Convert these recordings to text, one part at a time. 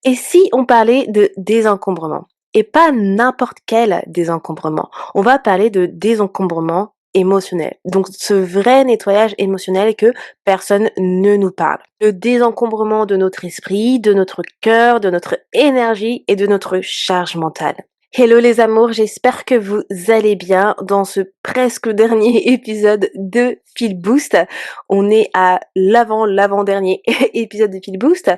Et si on parlait de désencombrement? Et pas n'importe quel désencombrement. On va parler de désencombrement émotionnel. Donc ce vrai nettoyage émotionnel que personne ne nous parle. Le désencombrement de notre esprit, de notre cœur, de notre énergie et de notre charge mentale. Hello les amours, j'espère que vous allez bien dans ce presque dernier épisode de Feel Boost. On est à l'avant-dernier épisode de Feel Boost.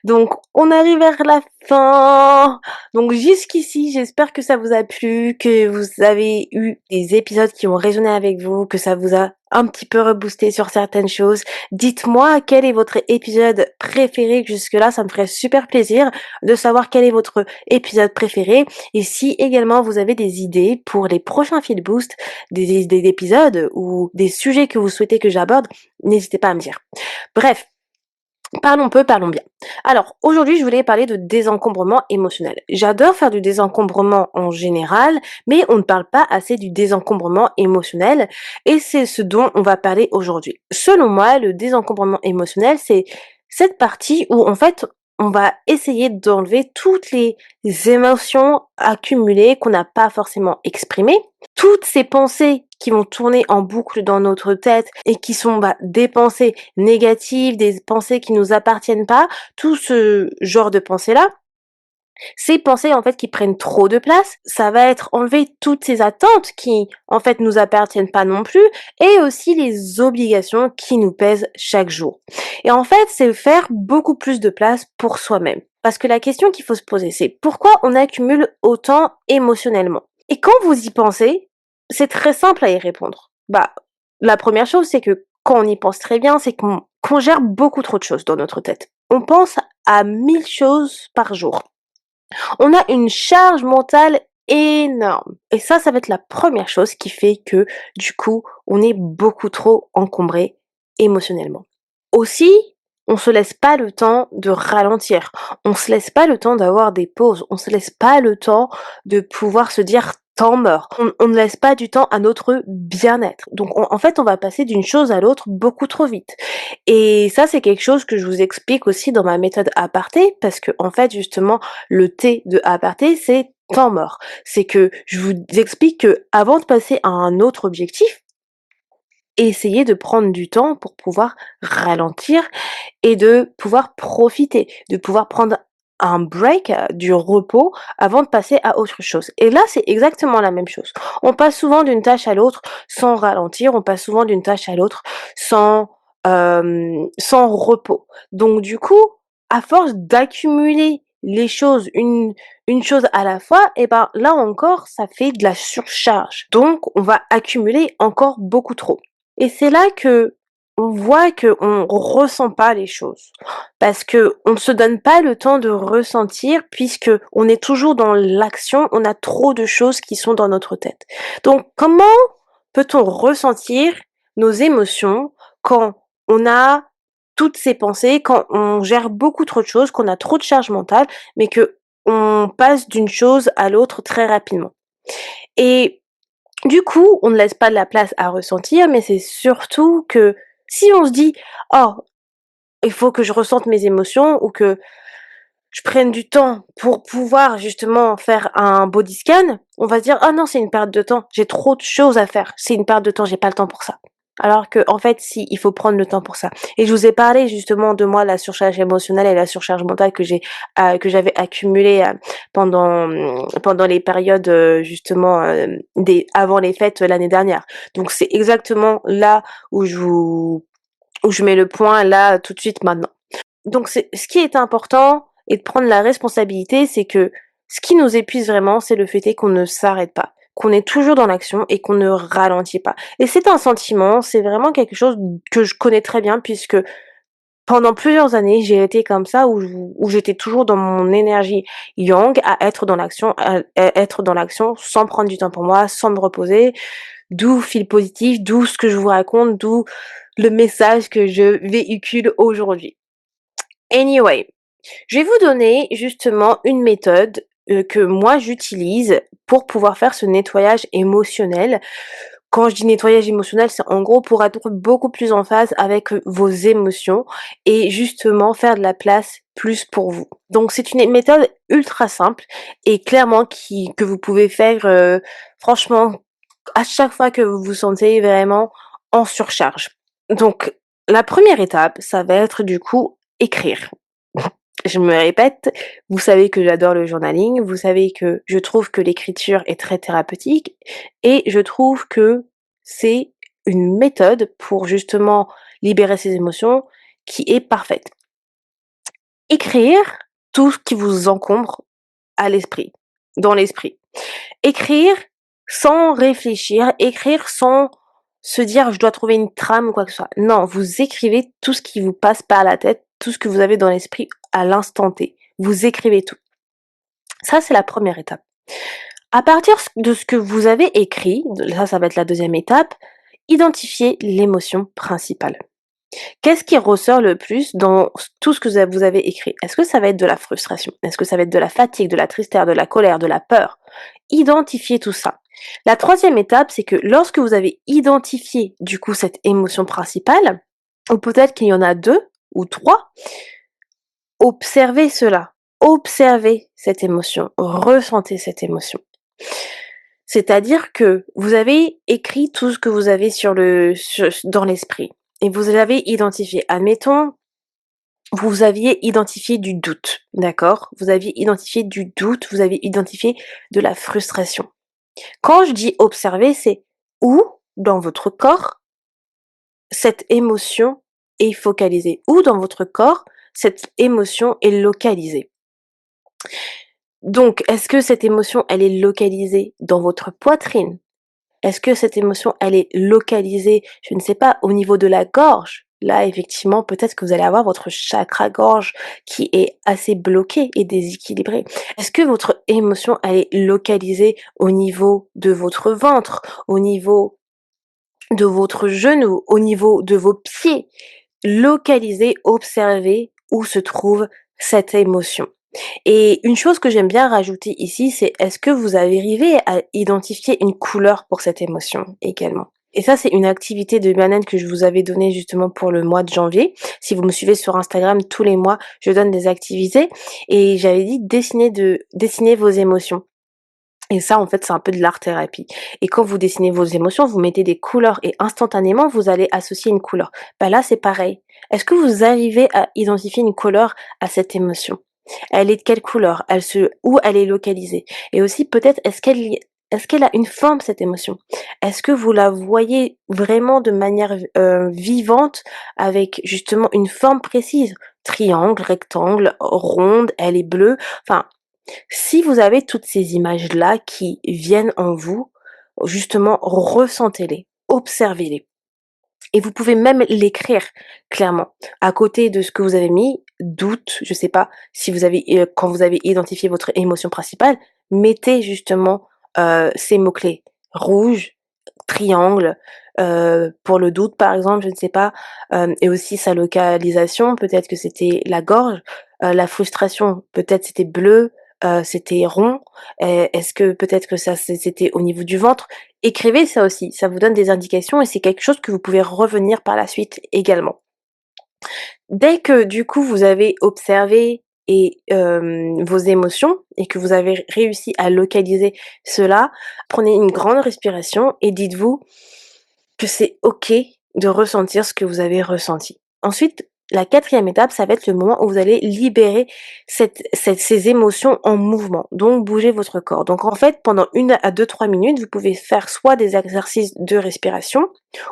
Donc on arrive vers la fin. Donc jusqu'ici, j'espère que ça vous a plu, que vous avez eu des épisodes qui ont résonné avec vous, que ça vous a un petit peu reboosté sur certaines choses. Dites-moi quel est votre épisode préféré jusque-là, ça me ferait super plaisir de savoir quel est votre épisode préféré et si également vous avez des idées pour les prochains Feel Boost, des idées d'épisodes ou des sujets que vous souhaitez que j'aborde, n'hésitez pas à me dire. Bref, parlons peu, parlons bien. Alors, aujourd'hui, je voulais parler de désencombrement émotionnel. J'adore faire du désencombrement en général, mais on ne parle pas assez du désencombrement émotionnel, et c'est ce dont on va parler aujourd'hui. Selon moi, le désencombrement émotionnel, c'est cette partie où, en fait, on va essayer d'enlever toutes les émotions accumulées qu'on n'a pas forcément exprimées, toutes ces pensées qui vont tourner en boucle dans notre tête et qui sont des pensées négatives, des pensées qui nous appartiennent pas, tout ce genre de pensées-là, ces pensées en fait qui prennent trop de place, ça va être enlever toutes ces attentes qui en fait nous appartiennent pas non plus et aussi les obligations qui nous pèsent chaque jour. Et en fait, c'est faire beaucoup plus de place pour soi-même. Parce que la question qu'il faut se poser, c'est pourquoi on accumule autant émotionnellement? Et quand vous y pensez, c'est très simple à y répondre. La première chose, c'est que quand on y pense très bien, c'est qu'on gère beaucoup trop de choses dans notre tête. On pense à 1000 choses par jour. On a une charge mentale énorme. Et ça va être la première chose qui fait que, du coup, on est beaucoup trop encombré émotionnellement. Aussi, on se laisse pas le temps de ralentir. On se laisse pas le temps d'avoir des pauses. On se laisse pas le temps de pouvoir se dire temps mort. On ne laisse pas du temps à notre bien-être. Donc, en fait, on va passer d'une chose à l'autre beaucoup trop vite. Et ça, c'est quelque chose que je vous explique aussi dans ma méthode aparté, parce que, en fait, justement, le T de aparté, c'est temps mort. C'est que je vous explique que avant de passer à un autre objectif, essayez de prendre du temps pour pouvoir ralentir et de pouvoir profiter, de pouvoir prendre un break, du repos avant de passer à autre chose. Et là, c'est exactement la même chose. On passe souvent d'une tâche à l'autre sans ralentir, on passe souvent d'une tâche à l'autre sans, sans repos. Donc du coup, à force d'accumuler les choses, une chose à la fois, et ben là encore, ça fait de la surcharge. Donc on va accumuler encore beaucoup trop. Et c'est là que on voit qu'on ressent pas les choses. Parce que on ne se donne pas le temps de ressentir puisque on est toujours dans l'action, on a trop de choses qui sont dans notre tête. Donc comment peut-on ressentir nos émotions quand on a toutes ces pensées, quand on gère beaucoup trop de choses, qu'on a trop de charge mentale, mais que on passe d'une chose à l'autre très rapidement. Et du coup, on ne laisse pas de la place à ressentir, mais c'est surtout que si on se dit: «Oh, il faut que je ressente mes émotions ou que je prenne du temps pour pouvoir justement faire un body scan», on va se dire: «Ah non, c'est une perte de temps, j'ai trop de choses à faire, c'est une perte de temps, j'ai pas le temps pour ça». Alors qu'en fait, si, il faut prendre le temps pour ça. Et je vous ai parlé justement de moi, la surcharge émotionnelle et la surcharge mentale que j'avais accumulée, pendant les périodes, justement, des avant les fêtes, l'année dernière. Donc c'est exactement là où je mets le point, là, tout de suite, maintenant. Donc c'est ce qui est important et de prendre la responsabilité, c'est que ce qui nous épuise vraiment, c'est le fait est qu'on ne s'arrête pas, qu'on est toujours dans l'action et qu'on ne ralentit pas. Et c'est un sentiment, c'est vraiment quelque chose que je connais très bien puisque pendant plusieurs années, j'ai été comme ça où j'étais toujours dans mon énergie yang, à être dans l'action, à être dans l'action sans prendre du temps pour moi, sans me reposer. D'où fil positif, d'où ce que je vous raconte, d'où le message que je véhicule aujourd'hui. Anyway, je vais vous donner justement une méthode, que moi j'utilise pour pouvoir faire ce nettoyage émotionnel quand je dis nettoyage émotionnel, c'est en gros pour être beaucoup plus en phase avec, vos émotions et justement faire de la place plus pour vous. Donc c'est une méthode ultra simple et clairement que vous pouvez faire, franchement à chaque fois que vous vous sentez vraiment en surcharge. Donc la première étape, ça va être du coup écrire. Je me répète, vous savez que j'adore le journaling, vous savez que je trouve que l'écriture est très thérapeutique et je trouve que c'est une méthode pour justement libérer ses émotions qui est parfaite. Écrire tout ce qui vous encombre à l'esprit, dans l'esprit. Écrire sans réfléchir, écrire sans se dire: «Je dois trouver une trame» ou quoi que ce soit. Non, vous écrivez tout ce qui vous passe par la tête, tout ce que vous avez dans l'esprit à l'instant T. Vous écrivez tout. Ça, c'est la première étape. À partir de ce que vous avez écrit, ça va être la deuxième étape, identifiez l'émotion principale. Qu'est-ce qui ressort le plus dans tout ce que vous avez écrit? Est-ce que ça va être de la frustration? Est-ce que ça va être de la fatigue, de la tristesse, de la colère, de la peur? Identifiez tout ça. La troisième étape, c'est que lorsque vous avez identifié du coup cette émotion principale, ou peut-être qu'il y en a 2 ou 3, observez cela. Observez cette émotion, ressentez cette émotion. C'est-à-dire que vous avez écrit tout ce que vous avez dans l'esprit et vous l'avez identifié. Admettons, vous aviez identifié du doute, d'accord? Vous aviez identifié du doute, vous avez identifié de la frustration. Quand je dis observer, c'est où dans votre corps cette émotion est focalisée, où dans votre corps cette émotion est localisée. Donc, est-ce que cette émotion, elle est localisée dans votre poitrine? Est-ce que cette émotion, elle est localisée, je ne sais pas, au niveau de la gorge? Là, effectivement, peut-être que vous allez avoir votre chakra gorge qui est assez bloqué et déséquilibré. Est-ce que votre émotion, elle est localisée au niveau de votre ventre, au niveau de votre genou, au niveau de vos pieds? Localisez, observez où se trouve cette émotion. Et une chose que j'aime bien rajouter ici, c'est est-ce que vous avez arrivé à identifier une couleur pour cette émotion également? Et ça, c'est une activité de bien-être que je vous avais donnée justement pour le mois de janvier. Si vous me suivez sur Instagram, tous les mois, je donne des activités et j'avais dit dessiner vos émotions. Et ça, en fait, c'est un peu de l'art-thérapie. Et quand vous dessinez vos émotions, vous mettez des couleurs et instantanément, vous allez associer une couleur. Bah là, c'est pareil. Est-ce que vous arrivez à identifier une couleur à cette émotion? Elle est de quelle couleur? Où elle est localisée? Et aussi, peut-être, est-ce qu'elle a une forme, cette émotion? Est-ce que vous la voyez vraiment de manière vivante avec justement une forme précise? Triangle, rectangle, ronde, elle est bleue. Enfin, si vous avez toutes ces images-là qui viennent en vous, justement, ressentez-les, observez-les. Et vous pouvez même l'écrire clairement. À côté de ce que vous avez mis, doute, je sais pas si vous avez, quand vous avez identifié votre émotion principale, mettez justement ces mots-clés. Rouge, triangle, pour le doute par exemple, je ne sais pas, et aussi sa localisation, peut-être que c'était la gorge, la frustration, peut-être c'était bleu, c'était rond, est-ce que peut-être que ça c'était au niveau du ventre? Écrivez ça aussi, ça vous donne des indications et c'est quelque chose que vous pouvez revenir par la suite également. Dès que du coup vous avez observé vos émotions et que vous avez réussi à localiser cela, prenez une grande respiration et dites-vous que c'est OK de ressentir ce que vous avez ressenti. Ensuite, la quatrième étape, ça va être le moment où vous allez libérer ces émotions en mouvement, donc bouger votre corps. Donc en fait, pendant 1 à 2, 3 minutes, vous pouvez faire soit des exercices de respiration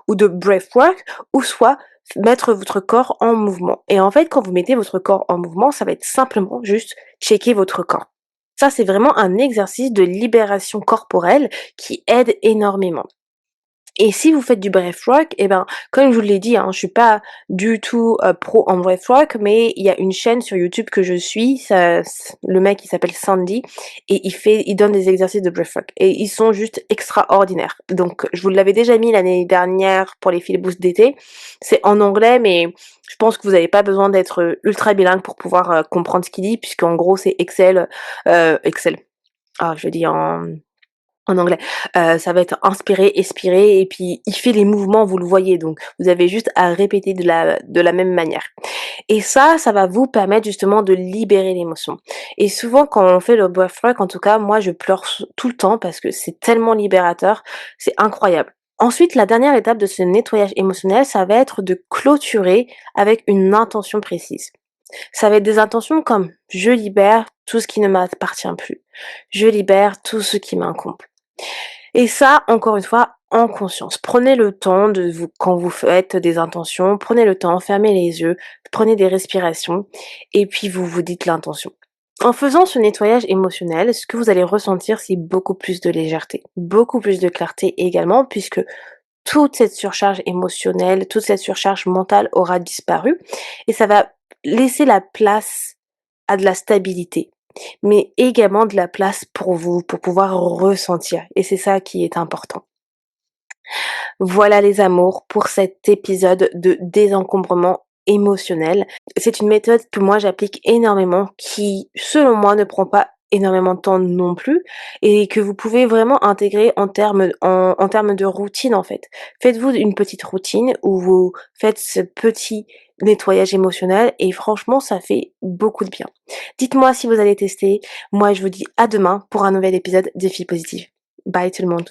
ou de breathwork ou soit mettre votre corps en mouvement. Et en fait, quand vous mettez votre corps en mouvement, ça va être simplement juste checker votre corps. Ça, c'est vraiment un exercice de libération corporelle qui aide énormément. Et si vous faites du breathwork, et ben, comme je vous l'ai dit, hein, je suis pas du tout, pro en breathwork, mais il y a une chaîne sur YouTube que je suis, le mec il s'appelle Sandy et il donne des exercices de breathwork et ils sont juste extraordinaires. Donc je vous l'avais déjà mis l'année dernière pour les feel boost d'été. C'est en anglais, mais je pense que vous avez pas besoin d'être, ultra bilingue pour pouvoir, comprendre ce qu'il dit puisqu'en gros c'est Excel, Excel. Ah, je dis en en anglais. Ça va être inspirer, expirer et puis il fait les mouvements, vous le voyez, donc vous avez juste à répéter de la même manière. Et ça va vous permettre justement de libérer l'émotion. Et souvent quand on fait le breathwork, en tout cas moi je pleure tout le temps parce que c'est tellement libérateur, c'est incroyable. Ensuite, la dernière étape de ce nettoyage émotionnel, ça va être de clôturer avec une intention précise. Ça va être des intentions comme: «Je libère tout ce qui ne m'appartient plus. Je libère tout ce qui m'incombe». Et ça, encore une fois, en conscience. Prenez le temps de vous quand vous faites des intentions, prenez le temps, fermez les yeux, prenez des respirations et puis vous vous dites l'intention. En faisant ce nettoyage émotionnel, ce que vous allez ressentir, c'est beaucoup plus de légèreté, beaucoup plus de clarté également puisque toute cette surcharge émotionnelle, toute cette surcharge mentale aura disparu et ça va laisser la place à de la stabilité, mais également de la place pour vous, pour pouvoir ressentir et c'est ça qui est important. Voilà les amours pour cet épisode de désencombrement émotionnel. C'est une méthode que moi j'applique énormément, qui selon moi ne prend pas énormément de temps non plus et que vous pouvez vraiment intégrer en termes de routine en fait. Faites-vous une petite routine où vous faites ce petit nettoyage émotionnel et franchement ça fait beaucoup de bien. Dites-moi si vous allez tester. Moi je vous dis à demain pour un nouvel épisode des filles positives. Bye tout le monde.